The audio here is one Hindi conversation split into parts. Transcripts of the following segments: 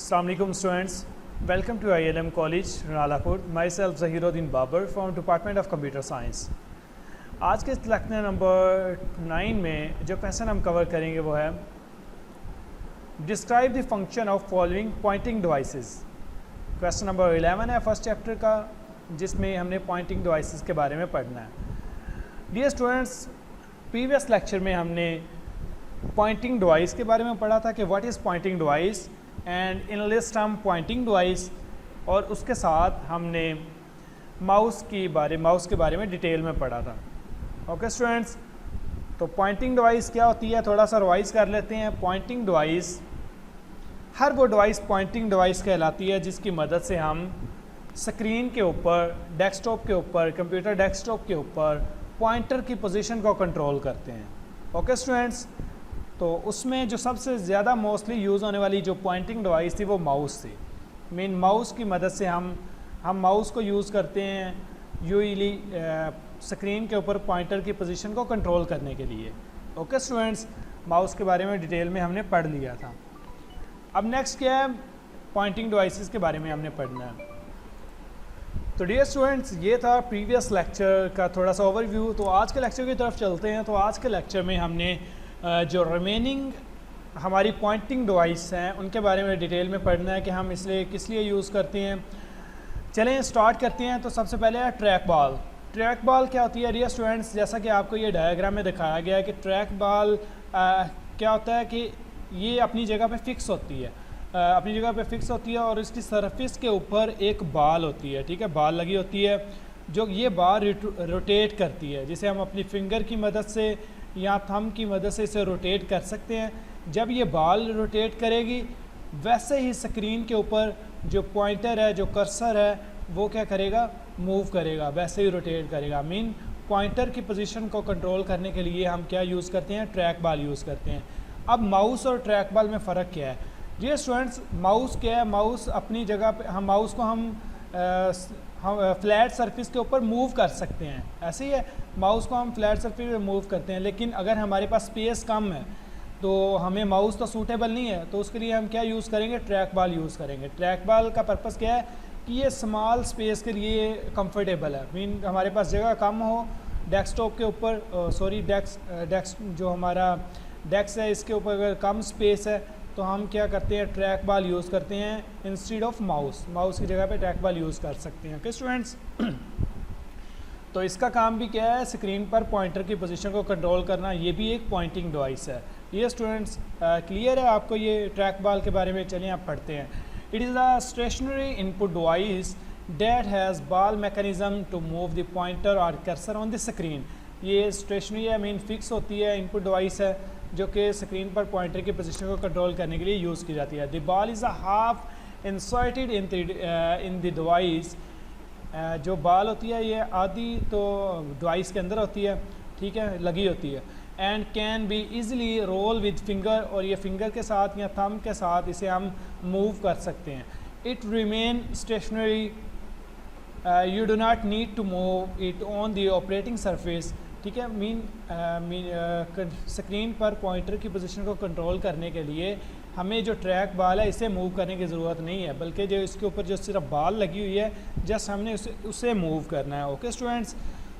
Assalamu alaikum students, welcome to ILM College Nalapur. Myself Zahiruddin Babar from Department of Computer Science. आज के लेक्चर नंबर 9 में जो क्वेश्चन हम कवर करेंगे वो है describe the function of following pointing devices. Question number 11 है फर्स्ट चैप्टर का, जिसमें हमने पॉइंटिंग डिवाइसेस के बारे में पढ़ना है। डियर स्टूडेंट्स, प्रीवियस लेक्चर में हमने पॉइंटिंग डिवाइस के बारे में पढ़ा था कि what is pointing device and enlist हम पॉइंटिंग डिवाइस, और उसके साथ हमने माउस के बारे में डिटेल में पढ़ा था। ओके स्टूडेंट्स, तो पॉइंटिंग डिवाइस क्या होती है थोड़ा सा रिवाइज कर लेते हैं। पॉइंटिंग डिवाइस, हर वो डिवाइस पॉइंटिंग डिवाइस कहलाती है जिसकी मदद से हम स्क्रीन के ऊपर, डेस्कटॉप के ऊपर, कंप्यूटर डेस्कटॉप के ऊपर पॉइंटर की पोजीशन को कंट्रोल करते हैं। ओके स्टूडेंट्स, तो उसमें जो सबसे ज़्यादा मोस्टली यूज़ होने वाली जो पॉइंटिंग डिवाइस थी वो माउस थी। मीन माउस की मदद से हम माउस को यूज़ करते हैं यूजली स्क्रीन के ऊपर पॉइंटर की पोजीशन को कंट्रोल करने के लिए। ओके स्टूडेंट्स, माउस के बारे में डिटेल में हमने पढ़ लिया था। अब नेक्स्ट क्या है, पॉइंटिंग डिवाइसेस के बारे में हमने पढ़ना है। तो डियर स्टूडेंट्स, ये था प्रीवियस लेक्चर का थोड़ा सा ओवरव्यू। तो आज के लेक्चर की तरफ चलते हैं। तो आज के लेक्चर में हमने जो रिमेनिंग हमारी पॉइंटिंग डिवाइस हैं उनके बारे में डिटेल में पढ़ना है कि हम इसलिए किस लिए यूज़ करते हैं। चलें स्टार्ट करते हैं। तो सबसे पहले है ट्रैक बॉल। ट्रैक बॉल क्या होती है डियर स्टूडेंट्स, जैसा कि आपको ये डायग्राम में दिखाया गया है कि ट्रैक बॉल क्या होता है कि ये अपनी जगह पे फिक्स होती है, अपनी जगह पे फिक्स होती है और इसकी सरफेस के ऊपर एक बाल होती है, ठीक है, बाल लगी होती है जो ये बाल रोटेट करती है, जिसे हम अपनी फिंगर की मदद से या थंब की मदद से इसे रोटेट कर सकते हैं। जब ये बाल रोटेट करेगी वैसे ही स्क्रीन के ऊपर जो पॉइंटर है, जो कर्सर है, वो क्या करेगा, मूव करेगा, वैसे ही रोटेट करेगा। मीन पॉइंटर की पोजीशन को कंट्रोल करने के लिए हम क्या यूज़ करते हैं, ट्रैक बॉल यूज़ करते हैं। अब माउस और ट्रैक बॉल में फ़र्क क्या है जी स्टूडेंट्स? माउस क्या है, माउस अपनी जगह पे हम माउस को हम फ्लैट सरफेस के ऊपर मूव कर सकते हैं, ऐसे ही है, माउस को हम फ्लैट सरफेस पे मूव करते हैं। लेकिन अगर हमारे पास स्पेस कम है तो हमें माउस तो सूटेबल नहीं है, तो उसके लिए हम क्या यूज़ करेंगे, ट्रैक बॉल यूज़ करेंगे। ट्रैक बॉल का पर्पज़ क्या है कि ये स्मॉल स्पेस के लिए कंफर्टेबल है। मीन हमारे पास जगह कम हो डेस्कटॉप के ऊपर, डेस्क जो हमारा डेस्क है इसके ऊपर अगर कम स्पेस है तो हम क्या करते हैं, ट्रैक बॉल यूज़ करते हैं इंस्टेड ऑफ माउस की जगह पे ट्रैक बॉल यूज़ कर सकते हैं। ओके स्टूडेंट्स, तो इसका काम भी क्या है, स्क्रीन पर पॉइंटर की पोजीशन को कंट्रोल करना, ये भी एक पॉइंटिंग डिवाइस है। ये स्टूडेंट्स क्लियर है आपको ये ट्रैक बॉल के बारे में? चलिए आप पढ़ते हैं। It is a stationary input device that has ball mechanism to move the pointer और कर्सर ऑन द स्क्रीन। ये स्टेशनरी है, मीन फिक्स होती है, इनपुट डिवाइस है जो कि स्क्रीन पर पॉइंटर की पोजीशन को कंट्रोल करने के लिए यूज़ की जाती है। The ball is a half inserted in the device. जो बॉल होती है ये आधी तो डिवाइस के अंदर होती है, ठीक है, लगी होती है। And can be easily roll with finger, और ये फिंगर के साथ या थंब के साथ इसे हम मूव कर सकते हैं। It remain stationary, you do not need to move it on the operating surface, ठीक है। स्क्रीन पर पॉइंटर की पोजीशन को कंट्रोल करने के लिए हमें जो ट्रैक बॉल है इसे मूव करने की ज़रूरत नहीं है, बल्कि जो इसके ऊपर जो सिर्फ बॉल लगी हुई है जस्ट हमने उसे मूव करना है। Okay students,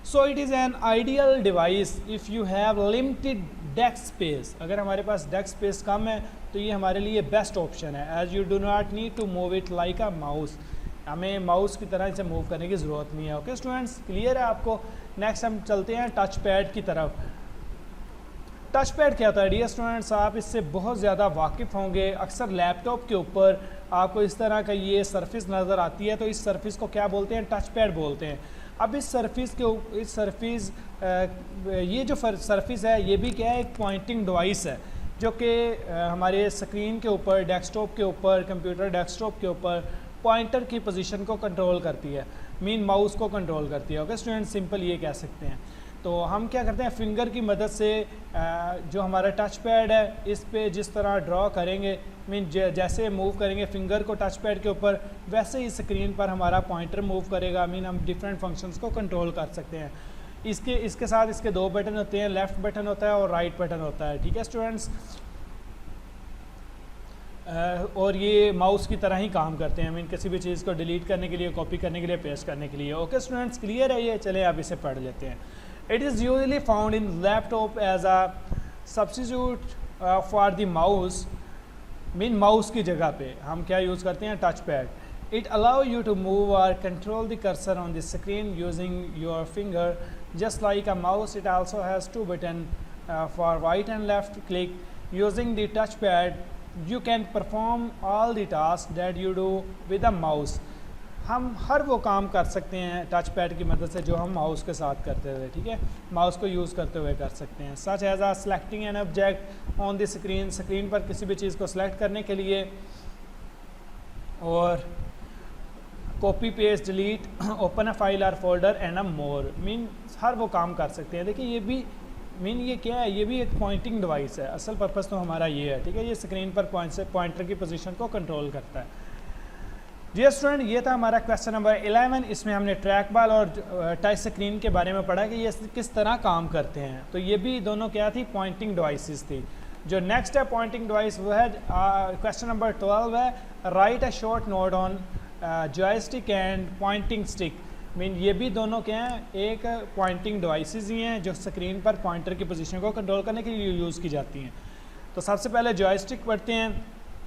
so it is an ideal device if you have limited desk space. अगर हमारे पास डेस्क स्पेस कम है तो ये हमारे लिए बेस्ट ऑप्शन है। As you do not need to move it like a mouse, हमें माउस की तरह इसे मूव करने की ज़रूरत नहीं है। ओके स्टूडेंट्स, क्लियर है आपको? नेक्स्ट हम चलते हैं टच पैड की तरफ। टच पैड क्या होता है डियर स्टूडेंट्स? आप इससे बहुत ज़्यादा वाकिफ़ होंगे। अक्सर लैपटॉप के ऊपर आपको इस तरह का ये सरफेस नज़र आती है, तो इस सरफेस को क्या बोलते हैं, टच पैड बोलते हैं। अब इस सरफेस ये जो सरफेस है ये भी क्या है, एक पॉइंटिंग डिवाइस है जो कि हमारे स्क्रीन के ऊपर, डेस्कटॉप के ऊपर, कंप्यूटर डेस्कटॉप के ऊपर पॉइंटर की पोजीशन को कंट्रोल करती है, मीन माउस को कंट्रोल करती है। ओके स्टूडेंट, सिंपल ये कह सकते हैं। तो हम क्या करते हैं, फिंगर की मदद से जो हमारा टच पैड है इस पे जिस तरह ड्रॉ करेंगे, मीन जैसे मूव करेंगे फिंगर को टच पैड के ऊपर, वैसे ही स्क्रीन पर हमारा पॉइंटर मूव करेगा। मीन हम डिफरेंट फंक्शंस को कंट्रोल कर सकते हैं। इसके साथ इसके दो बटन होते हैं, लेफ़्ट बटन होता है और राइट बटन होता है, ठीक है स्टूडेंट्स। और ये माउस की तरह ही काम करते हैं। मीन किसी भी चीज़ को डिलीट करने के लिए, कॉपी करने के लिए, पेस्ट करने के लिए। ओके स्टूडेंट्स, क्लियर है ये? चले आप इसे पढ़ लेते हैं। It is usually found in laptop as a substitute for the mouse. Mean mouse की जगह पे हम क्या यूज़ करते हैं? Touch pad. It allow you to move और control the cursor on the screen using your finger just like a mouse. It also has 2 button for right and left click. Using the touch pad you can perform all the tasks that you do with a mouse। हम हर वो काम कर सकते हैं टच पैड की मदद से जो हम माउस के साथ करते हुए, ठीक है, माउस को यूज़ करते हुए कर सकते हैं। Such as a selecting an object on the screen, screen पर किसी भी चीज़ को सिलेक्ट करने के लिए, और copy paste delete, open a file और folder and a more. Mean हर वो काम कर सकते हैं। देखिए ये भी मीन ये क्या है? ये भी एक पॉइंटिंग डिवाइस है। असल पर्पस तो हमारा ये है, ठीक है, ये स्क्रीन पर पॉइंटर की पोजीशन को कंट्रोल करता है। जी स्टूडेंट, ये था हमारा क्वेश्चन नंबर 11। इसमें हमने ट्रैक बॉल और टच स्क्रीन के बारे में पढ़ा कि ये किस तरह काम करते हैं। तो ये भी दोनों क्या थी? पॉइंटिंग डिवाइसेस थी। जो नेक्स्ट है पॉइंटिंग डिवाइस वो है क्वेश्चन नंबर 12 है, right a short note on joystick and Poynting stick. Mean ये भी दोनों क्या हैं? एक पॉइंटिंग डिवाइसेस ही हैं जो स्क्रीन पर पॉइंटर की पोजीशन को कंट्रोल करने के लिए यूज़ की जाती हैं। तो सबसे पहले जॉयस्टिक पढ़ते हैं।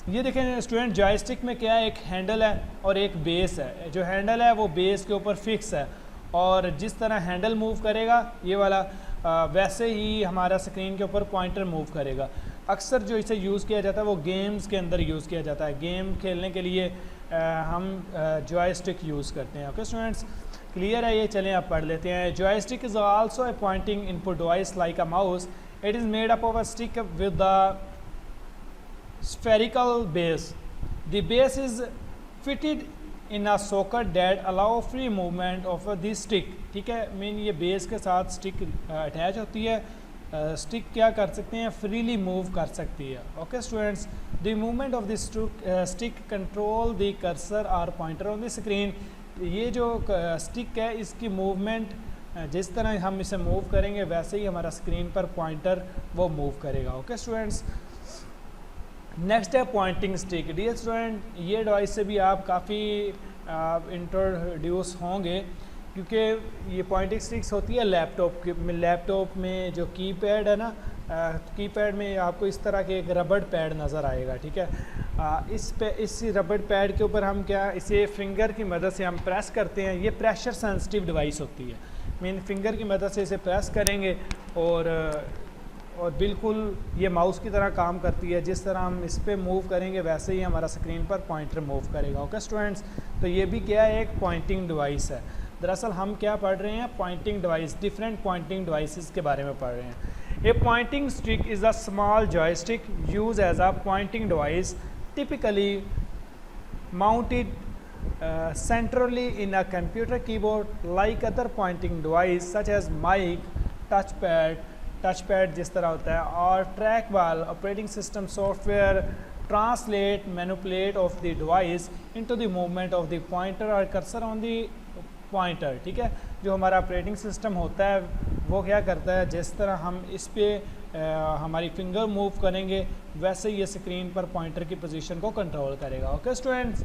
ये देखें स्टूडेंट, जॉयस्टिक में क्या है? एक हैंडल है और एक बेस है। जो हैंडल है वो बेस के ऊपर फिक्स है, और जिस तरह हैंडल मूव करेगा ये वाला, वैसे ही हमारा स्क्रीन के ऊपर पॉइंटर मूव करेगा। अक्सर जो इसे यूज़ किया जाता है वो गेम्स के अंदर यूज़ किया जाता है। गेम खेलने के लिए हम जॉयस्टिक यूज़ करते हैं। ओके स्टूडेंट्स, क्लियर है ये? चलें आप पढ़ लेते हैं। Joystick is also a Poynting input device like a mouse. It is made up of a stick with the spherical base. The base is fitted in a socket that allow free movement of the stick। ठीक है, मीन ये बेस के साथ स्टिक अटैच होती है। स्टिक क्या कर सकते हैं? फ्रीली मूव कर सकती है। Okay students, the movement of the stick control the cursor और पॉइंटर ऑन द स्क्रीन। ये जो स्टिक है इसकी मूवमेंट जिस तरह हम इसे मूव करेंगे वैसे ही हमारा स्क्रीन पर पॉइंटर वो मूव करेगा। ओके स्टूडेंट्स, नेक्स्ट है पॉइंटिंग स्टिक। डियर स्टूडेंट, ये डिवाइस से भी आप काफ़ी इंट्रोड्यूस होंगे, क्योंकि ये पॉइंटिंग स्टिक्स होती है लैपटॉप में जो कीपैड है ना, कीपैड में आपको इस तरह के एक रबड़ पैड नज़र आएगा। ठीक है, इस रबड़ पैड के ऊपर हम क्या, इसे फिंगर की मदद से हम प्रेस करते हैं। ये प्रेशर सेंसिटिव डिवाइस होती है। मीन फिंगर की मदद से इसे प्रेस करेंगे और बिल्कुल ये माउस की तरह काम करती है। जिस तरह हम इस पर मूव करेंगे वैसे ही हमारा स्क्रीन पर पॉइंटर मूव करेगा। ओके स्टूडेंट्स, तो ये भी क्या है? एक पॉइंटिंग डिवाइस है। दरअसल हम क्या पढ़ रहे हैं? Pointing device, different pointing devices के बारे में पढ़ रहे हैं। A pointing stick is a small joystick use as a pointing device, typically mounted centrally in a computer keyboard like other pointing device such as mic, touchpad जिस तरह होता है, और track ball. Operating system software translate manipulate of the device into the movement of the pointer और कर्सर ऑन द पॉइंटर। ठीक है, जो हमारा ऑपरेटिंग सिस्टम होता है वो क्या करता है, जिस तरह हम इस पर हमारी फिंगर मूव करेंगे वैसे ये स्क्रीन पर पॉइंटर की पोजीशन को कंट्रोल करेगा। ओके स्टूडेंट्स,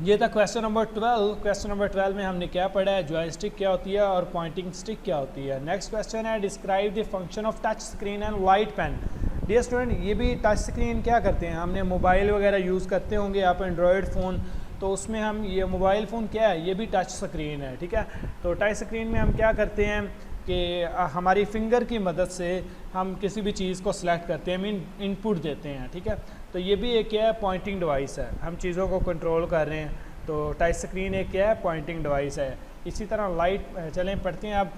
ये था क्वेश्चन नंबर 12। क्वेश्चन नंबर 12 में हमने क्या पढ़ा है? जॉयस्टिक क्या होती है और पॉइंटिंग स्टिक क्या होती है। नेक्स्ट क्वेश्चन है, describe the function of touch screen and light pen. Dear student, ये भी टच स्क्रीन क्या करते हैं? हमने मोबाइल वगैरह यूज़ करते होंगे आप, एंड्रॉयड फ़ोन, तो उसमें हम ये मोबाइल फ़ोन क्या है? ये भी टच स्क्रीन है। ठीक है, तो टच स्क्रीन में हम क्या करते हैं कि हमारी फिंगर की मदद से हम किसी भी चीज़ को सिलेक्ट करते हैं, मीन इनपुट देते हैं। ठीक है, तो ये भी एक क्या है? पॉइंटिंग डिवाइस है। हम चीज़ों को कंट्रोल कर रहे हैं, तो टच स्क्रीन एक क्या है? पॉइंटिंग डिवाइस है। इसी तरह लाइट, चलें पढ़ते हैं अब।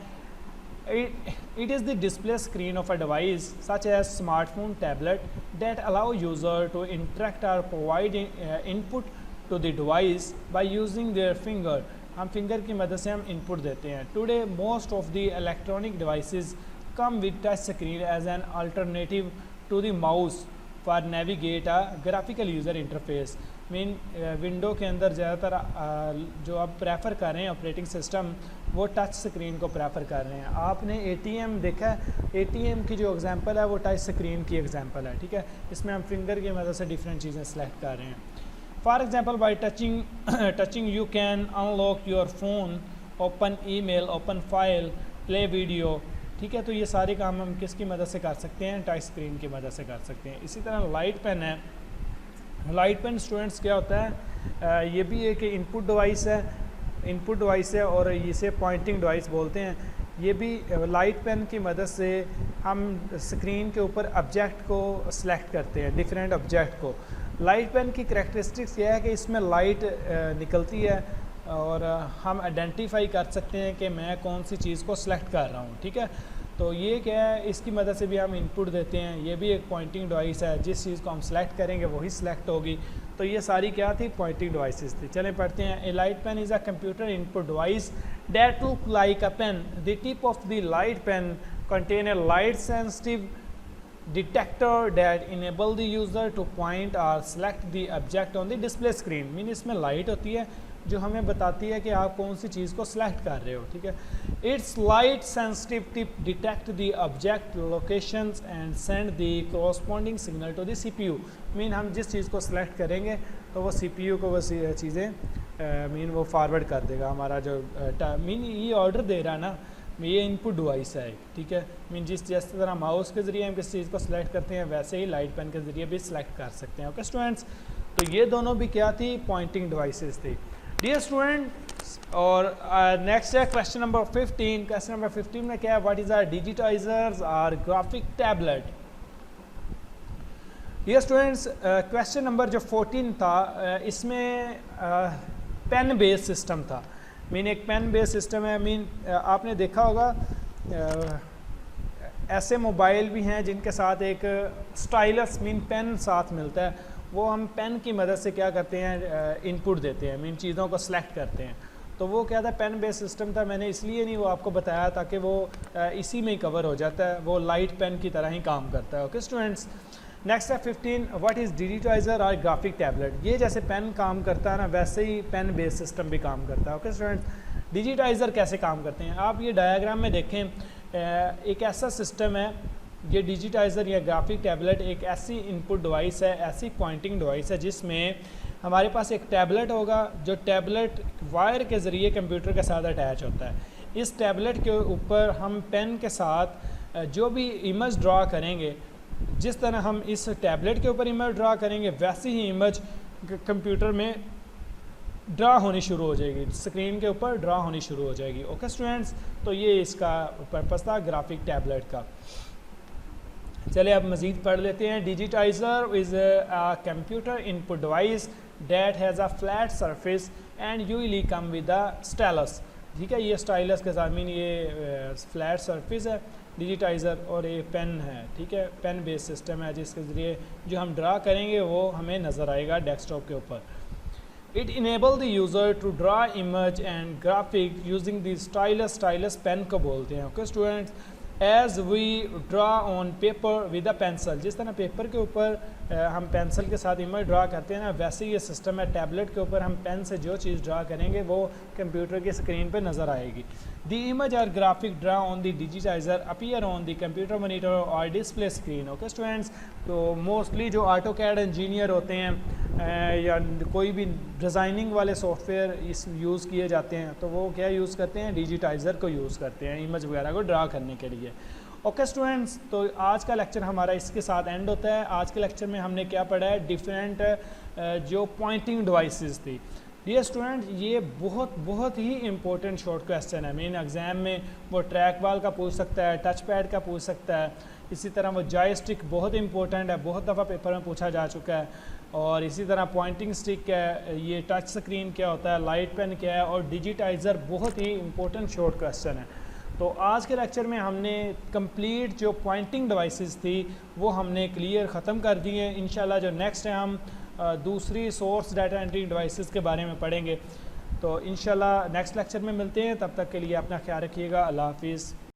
It is the display screen of a device such as smartphone, tablet that allow user to interact और provide input to the device by using their finger. हम फिंगर की मदद से हम इनपुट देते हैं। Today most of the electronic devices come with touch screen as an alternative to the mouse for navigate a graphical user interface. Mean window के अंदर ज़्यादातर जो आप प्रेफर कर रहे हैं ऑपरेटिंग सिस्टम वो टच स्क्रीन को प्रेफर कर रहे हैं। आपने ATM देखा है, ATM की जो एग्जांपल है वो टच स्क्रीन की एग्जांपल है, ठीक है। इसमें हम फिंगर की मदद से डिफरेंट चीज़ें सेलेक्ट कर रहे हैं। For example bye touching you can unlock your phone, open email, open file, play video, ठीक है। तो ये सारे काम हम किसकी मदद से कर सकते हैं, टच स्क्रीन की मदद से कर सकते हैं। इसी तरह लाइट पेन है। लाइट पेन स्टूडेंट्स क्या होता है, ये भी एक इनपुट डिवाइस है और इसे पॉइंटिंग डिवाइस बोलते हैं। ये भी लाइट पेन की मदद से हम स्क्रीन के ऊपर ऑब्जेक्ट को सिलेक्ट करते हैं, डिफरेंट ऑब्जेक्ट को। लाइट पेन की करैक्टरिस्टिक्स यह है कि इसमें लाइट निकलती है और हम आइडेंटिफाई कर सकते हैं कि मैं कौन सी चीज़ को सिलेक्ट कर रहा हूँ, ठीक है। तो ये क्या है, इसकी मदद से भी हम इनपुट देते हैं। ये भी एक पॉइंटिंग डिवाइस है, जिस चीज़ को हम सेलेक्ट करेंगे वही सिलेक्ट होगी। तो ये सारी क्या थी, पॉइंटिंग डिवाइसेस थी। चलें पढ़ते हैं। A light pen is a computer input device that look like a pen. The tip of the light pen contain a light sensitive detector that enable the user to point और select the object on the display screen. Mean इसमें लाइट होती है जो हमें बताती है कि आप कौन सी चीज़ को सिलेक्ट कर रहे हो, ठीक है। It's light sensitive tip detect the object locations and send the corresponding signal to the CPU। Mean हम जिस चीज़ को सिलेक्ट करेंगे तो वो CPU को वो चीज़ें मीन वो फॉरवर्ड कर देगा। हमारा जो मीन ये ऑर्डर दे रहा है ना, ये इनपुट डिवाइस है, ठीक है। मीन जिस तरह माउस के ज़रिए हम किस चीज़ को सिलेक्ट करते हैं वैसे ही लाइट पेन के ज़रिए भी सिलेक्ट कर सकते हैं। ओके स्टूडेंट्स, तो ये दोनों भी क्या थी, पॉइंटिंग डिवाइसेस थी। डियर स्टूडेंट, और नेक्स्ट है क्वेश्चन नंबर 15। क्वेश्चन नंबर 15 में क्या है, व्हाट इज़ आर डिजिटाइजर्स और graphic tablet. Dear students, question number जो 14 था इसमें पेन बेस्ड सिस्टम था। मीन एक पेन बेस्ड सिस्टम है। मीन आपने देखा होगा ऐसे मोबाइल भी हैं जिनके साथ एक स्टाइलस मीन पेन साथ मिलता है। वो हम पेन की मदद से क्या करते हैं, इनपुट देते हैं, मीन चीज़ों को सिलेक्ट करते हैं। तो वो क्या था, पेन बेस्ड सिस्टम था। मैंने इसलिए नहीं वो आपको बताया ताकि वो इसी में ही कवर हो जाता है, वो लाइट पेन की तरह ही काम करता है। ओके स्टूडेंट्स, नेक्स्ट है 15, व्हाट इज़ डिजिटाइजर और ग्राफिक टैबलेट। ये जैसे पेन काम करता है ना, वैसे ही पेन बेस्ड सिस्टम भी काम करता है। ओके स्टूडेंट्स, डिजिटाइजर कैसे काम करते हैं, आप ये डायग्राम में देखें। एक ऐसा सिस्टम है, ये डिजिटाइज़र या ग्राफिक टैबलेट एक ऐसी इनपुट डिवाइस है, ऐसी पॉइंटिंग डिवाइस है जिसमें हमारे पास एक टैबलेट होगा, जो टैबलेट वायर के ज़रिए कंप्यूटर के साथ अटैच होता है। इस टैबलेट के ऊपर हम पेन के साथ जो भी इमेज ड्रा करेंगे, जिस तरह हम इस टैबलेट के ऊपर इमेज ड्रा करेंगे वैसी ही इमेज कंप्यूटर में ड्रा होनी शुरू हो जाएगी, स्क्रीन के ऊपर ड्रा होनी शुरू हो जाएगी। ओके स्टूडेंट्स, तो ये इसका पर्पस था ग्राफिक टैबलेट का। चलिए अब मज़ीद पढ़ लेते हैं। Digitiser is a computer input device that has a flat surface and usually come with a stylus. ठीक है, ये स्टाइलस के साथ मीन ये फ्लैट सरफेस है डिजिटाइज़र, और ये पेन है, ठीक है, पेन बेस्ड सिस्टम है जिसके ज़रिए जो हम ड्रा करेंगे वो हमें नज़र आएगा डेस्कटॉप के ऊपर। It enable the user to draw image and graphic using the stylus. Stylus pen को बोलते हैं। Okay students, as we draw on paper with a pencil. जिस तरह पेपर के ऊपर हम पेंसिल के साथ इमेज ड्रा करते हैं ना, वैसे ये सिस्टम है। टैबलेट के ऊपर हम पेन से जो चीज़ ड्रा करेंगे वो कंप्यूटर की स्क्रीन पे नज़र आएगी। द इमेज और graphic draw on the digitiser appear on the computer monitor और डिस्प्ले स्क्रीन। ओके स्टूडेंट्स, तो मोस्टली जो ऑटोकैड इंजीनियर होते हैं या कोई भी डिज़ाइनिंग वाले सॉफ्टवेयर इस यूज़ किए जाते हैं, तो वो क्या यूज़ करते हैं, डिजिटाइज़र को यूज़ करते हैं इमेज वगैरह को ड्रा करने के लिए। ओके स्टूडेंट्स, तो आज का लेक्चर हमारा इसके साथ एंड होता है। आज के लेक्चर में हमने क्या पढ़ा है, डिफरेंट जो पॉइंटिंग डिवाइसेस थी। डियर स्टूडेंट, ये बहुत ही इंपॉर्टेंट शॉर्ट क्वेश्चन है। मेन एग्ज़ाम में वो ट्रैक बॉल का पूछ सकता है, टच पैड का पूछ सकता है, इसी तरह वो जॉयस्टिक बहुत इंपॉर्टेंट है, बहुत दफ़ा पेपर में पूछा जा चुका है। और इसी तरह पॉइंटिंग स्टिक क्या है, ये टच स्क्रीन क्या होता है, लाइट पेन क्या है, और डिजिटाइज़र बहुत ही इंपॉर्टेंट शॉर्ट क्वेश्चन है। तो आज के लेक्चर में हमने कंप्लीट जो पॉइंटिंग डिवाइसेस थी वो हमने क्लियर ख़त्म कर दी हैं। इंशाल्लाह जो नेक्स्ट है हम दूसरी सोर्स डाटा एंट्री डिवाइसेस के बारे में पढ़ेंगे। तो इंशाल्लाह नेक्स्ट लेक्चर में मिलते हैं, तब तक के लिए अपना ख्याल रखिएगा। अल्लाह हाफिज़।